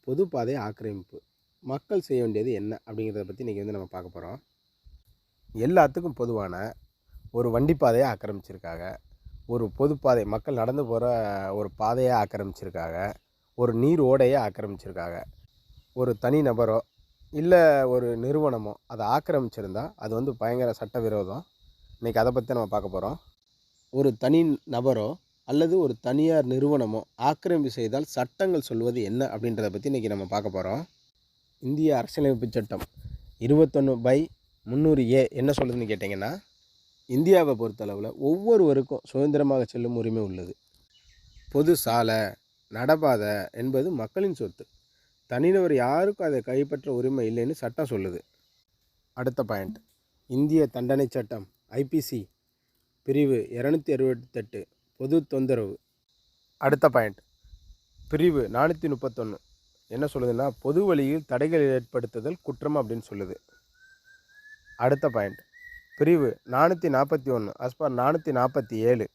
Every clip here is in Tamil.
பொதுப்பாதை ஆக்கிரமிப்பு. மக்கள் செய்ய வேண்டியது என்ன அப்படிங்கிறத பற்றி இன்றைக்கி நம்ம பார்க்க போகிறோம். எல்லாத்துக்கும் பொதுவான ஒரு வண்டிப்பாதையை ஆக்கிரமிச்சிருக்காங்க, ஒரு பொதுப்பாதை மக்கள் நடந்து போகிற ஒரு பாதையை ஆக்கிரமிச்சிருக்காங்க, ஒரு நீர் ஓடையை ஆக்கிரமிச்சிருக்காங்க. ஒரு தனி நபரோ இல்லை ஒரு நிறுவனமோ அதை ஆக்கிரமிச்சிருந்தால் அது பயங்கர சட்டவிரோதம். இன்றைக்கி அதை பற்றி நம்ம பார்க்க போகிறோம். ஒரு தனி நபரோ அல்லது ஒரு தனியார் நிறுவனமோ ஆக்கிரமிப்பு செய்தால் சட்டங்கள் சொல்வது என்ன அப்படின்றத பற்றி இன்றைக்கி நம்ம பார்க்க போகிறோம். இந்திய அரசியலமைப்பு சட்டம் 21/300A என்ன சொல்லுதுன்னு கேட்டிங்கன்னா, இந்தியாவை பொறுத்தளவில் ஒவ்வொருவருக்கும் சுதந்திரமாக செல்லும் உரிமை உள்ளது. பொது சாலை, நடபாதை என்பது மக்களின் சொத்து. தனிநபர் யாருக்கும் அதை கைப்பற்ற உரிமை இல்லைன்னு சட்டம் சொல்லுது. அடுத்த பாயிண்ட், இந்திய தண்டனை சட்டம் IPC பிரிவு 268 பொது தொந்தரவு. அடுத்த பாயிண்ட், பிரிவு 431 என்ன சொல்லுதுன்னா, பொது வழியில் தடைகள் ஏற்படுத்துதல் குற்றம் அப்படின்னு சொல்லுது. அடுத்த பாயிண்ட், பிரிவு 441 அஸ்பார் 447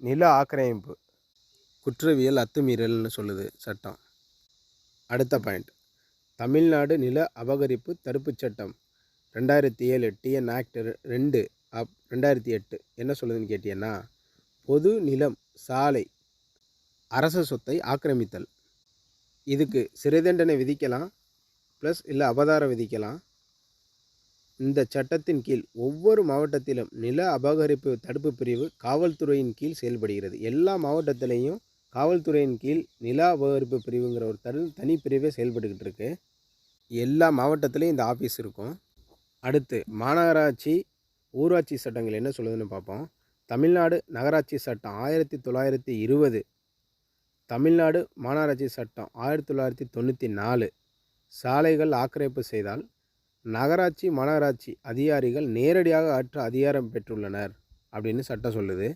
நில ஆக்கிரமிப்பு குற்றவியல் அத்துமீறல்னு சொல்லுது சட்டம். அடுத்த பாயிண்ட், தமிழ்நாடு நில அபகரிப்பு தடுப்புச் சட்டம் 2007 TN ஆக்ட் 2/2008 என்ன சொல்லுதுன்னு கேட்டீங்கன்னா, பொது நிலம், சாலை, அரசு சொத்தை ஆக்கிரமித்தல், இதுக்கு சிறை தண்டனை விதிக்கலாம், ப்ளஸ் இல்லை அபதாரம் விதிக்கலாம். இந்த சட்டத்தின் கீழ் ஒவ்வொரு மாவட்டத்திலும் நில அபகரிப்பு தடுப்பு பிரிவு காவல்துறையின் கீழ் செயல்படுகிறது. எல்லா மாவட்டத்திலையும் காவல்துறையின் கீழ் நில அபகரிப்பு பிரிவுங்கிற ஒரு தனி பிரிவே செயல்பட்டுக்கிட்டு இருக்கு. எல்லா மாவட்டத்திலையும் இந்த ஆஃபீஸ் இருக்கும். அடுத்து மாநகராட்சி ஊராட்சி சட்டங்கள் என்ன சொல்லுதுன்னு பார்ப்போம். தமிழ்நாடு நகராட்சி சட்டம் 1920, தமிழ்நாடு மாநகராட்சி சட்டம் 1994 சாலைகள் ஆக்கிரமிப்பு செய்தால் நகராட்சி மாநகராட்சி அதிகாரிகள் நேரடியாக அற்ற அதிகாரம் பெற்றுள்ளனர் அப்படின்னு சட்டம் சொல்லுது.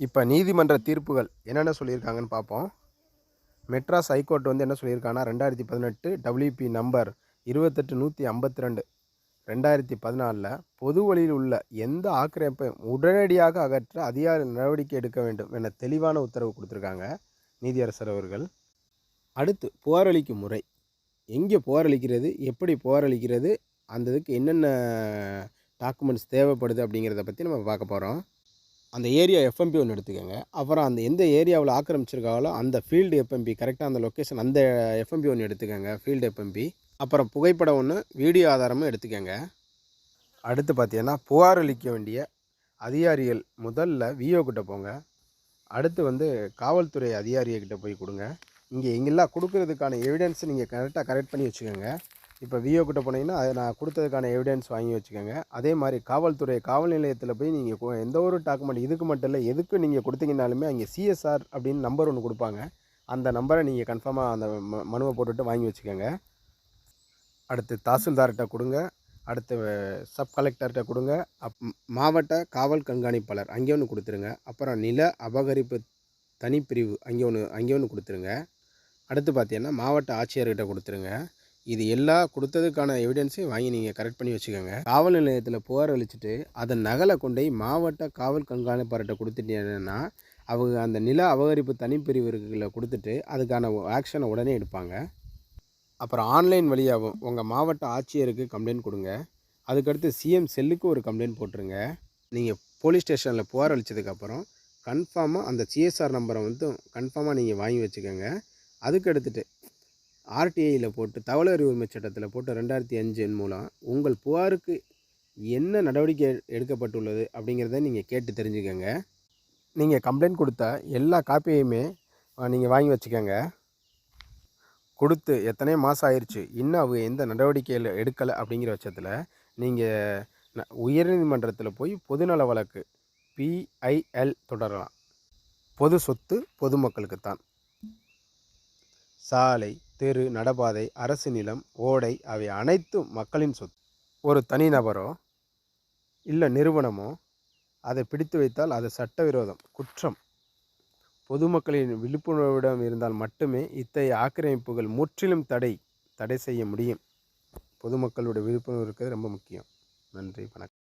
இப்போ நீதிமன்ற தீர்ப்புகள் என்னென்ன சொல்லியிருக்காங்கன்னு பார்ப்போம். மெட்ராஸ் ஹைகோர்ட் என்ன சொல்லியிருக்காங்கன்னா, 2018 WP நம்பர் 28152 2014 பொது வழியில் உள்ள எந்த ஆக்கிரமிப்பையும் உடனடியாக அகற்ற அதிகாரி நடவடிக்கை எடுக்க வேண்டும் என தெளிவான உத்தரவு கொடுத்துருக்காங்க நீதியரசர் அவர்கள். அடுத்து புகார் அளிக்கும் முறை, எங்கே புகார் அளிக்கிறது, எப்படி புகார் அளிக்கிறது, அந்த இதுக்கு என்னென்ன டாக்குமெண்ட்ஸ் தேவைப்படுது அப்படிங்கிறத பற்றி நம்ம பார்க்க போகிறோம். அந்த ஏரியா FMP ஒன்று எடுத்துக்கோங்க. அப்புறம் அந்த எந்த ஏரியாவில் ஆக்கிரமிச்சிருக்காங்களோ அந்த ஃபீல்டு FMP, கரெக்டாக அந்த லொக்கேஷன் அந்த FMP ஒன்று எடுத்துக்கோங்க, ஃபீல்டு FMP. அப்புறம் புகைப்படம் ஒன்று, வீடியோ ஆதாரமும் எடுத்துக்கோங்க. அடுத்து பார்த்தீங்கன்னா, புகார் அளிக்க வேண்டிய அதிகாரிகள் முதல்ல VO கிட்ட போங்க. அடுத்து காவல்துறை அதிகாரிகிட்ட போய் கொடுங்க. இங்கே எங்கெல்லாம் கொடுக்கறதுக்கான எவிடன்ஸ் நீங்கள் கரெக்ட் பண்ணி வச்சுக்கோங்க. இப்போ VO கிட்ட போனீங்கன்னா அதை நான் கொடுத்ததுக்கான எவிடன்ஸ் வாங்கி வச்சுக்கோங்க. அதே மாதிரி காவல் நிலையத்தில் போய் நீங்கள் எந்த ஒரு டாக்குமெண்ட், இதுக்கு மட்டும் இல்லை எதுக்கு நீங்கள் கொடுத்தீங்கனாலுமே அங்கே CSR அப்படின்னு நம்பர் ஒன்று கொடுப்பாங்க. அந்த நம்பரை நீங்கள் கன்ஃபார்மாக அந்த மனுவை போட்டுட்டு வாங்கி வச்சுக்கோங்க. அடுத்து தாசில்தார்கிட்ட கொடுங்க. அடுத்து சப் கலெக்டர்கிட்ட கொடுங்க. மாவட்ட காவல் கண்காணிப்பாளர் அங்கே ஒன்று கொடுத்துருங்க. அப்புறம் நில அபகரிப்பு தனிப்பிரிவு அங்கே ஒன்று கொடுத்துருங்க. அடுத்து பார்த்தீங்கன்னா மாவட்ட ஆட்சியர்கிட்ட கொடுத்துருங்க. இது எல்லா கொடுத்ததுக்கான எவிடன்ஸையும் வாங்கி நீங்கள் கரெக்ட் பண்ணி வச்சுக்கோங்க. காவல் நிலையத்தில் புகார் அளிச்சுட்டு அதன் நகலை கொண்டு மாவட்ட காவல் கண்காணிப்பாளர்கிட்ட கொடுத்துட்டீங்கன்னா அவங்க அந்த நில அபகரிப்பு தனிப்பிரிவுகளை கொடுத்துட்டு அதுக்கான ஆக்ஷனை உடனே எடுப்பாங்க. அப்புறம் ஆன்லைன் வழியாகவும் உங்கள் மாவட்ட ஆட்சியருக்கு கம்ப்ளைண்ட் கொடுங்க. அதுக்கடுத்து CM செல்லுக்கு ஒரு கம்ப்ளைண்ட் போட்டுருங்க. நீங்கள் போலீஸ் ஸ்டேஷனில் புகார் அளித்ததுக்கப்புறம் கன்ஃபார்மாக அந்த CSR நம்பரை கன்ஃபார்மாக நீங்கள் வாங்கி வச்சுக்கோங்க. அதுக்கு எடுத்துகிட்டு RTIயில் போட்டு தகவல் அறிவு உரிமை சட்டத்தில் போட்டு 2005 மூலம் உங்கள் புகாருக்கு என்ன நடவடிக்கை எடுக்கப்பட்டுள்ளது அப்படிங்கிறத நீங்கள் கேட்டு தெரிஞ்சுக்கோங்க. நீங்கள் கம்ப்ளைண்ட் கொடுத்த எல்லா காப்பியுமே நீங்கள் வாங்கி வச்சுக்கோங்க. கொடுத்து எத்தனை மாதம் ஆயிடுச்சு, இன்னும் அவங்க எந்த நடவடிக்கையில் எடுக்கலை அப்படிங்கிற பட்சத்தில் நீங்கள் உயர்நீதிமன்றத்தில் போய் பொதுநல வழக்கு PIL தொடரலாம். பொது சொத்து பொதுமக்களுக்குத்தான். சாலை, தெரு, நடபாதை, அரசு நிலம், ஓடை அவை அனைத்தும் மக்களின் சொத்து. ஒரு தனிநபரோ இல்லை நிறுவனமோ அதை பிடித்து வைத்தால் அது சட்டவிரோதம், குற்றம். பொதுமக்களின் விழிப்புணர்விடம் இருந்தால் மட்டுமே இத்தகைய ஆக்கிரமிப்புகள் முற்றிலும் தடை செய்ய முடியும். பொதுமக்களுடைய விழிப்புணர்வு இருக்கிறது ரொம்ப முக்கியம். நன்றி, வணக்கம்.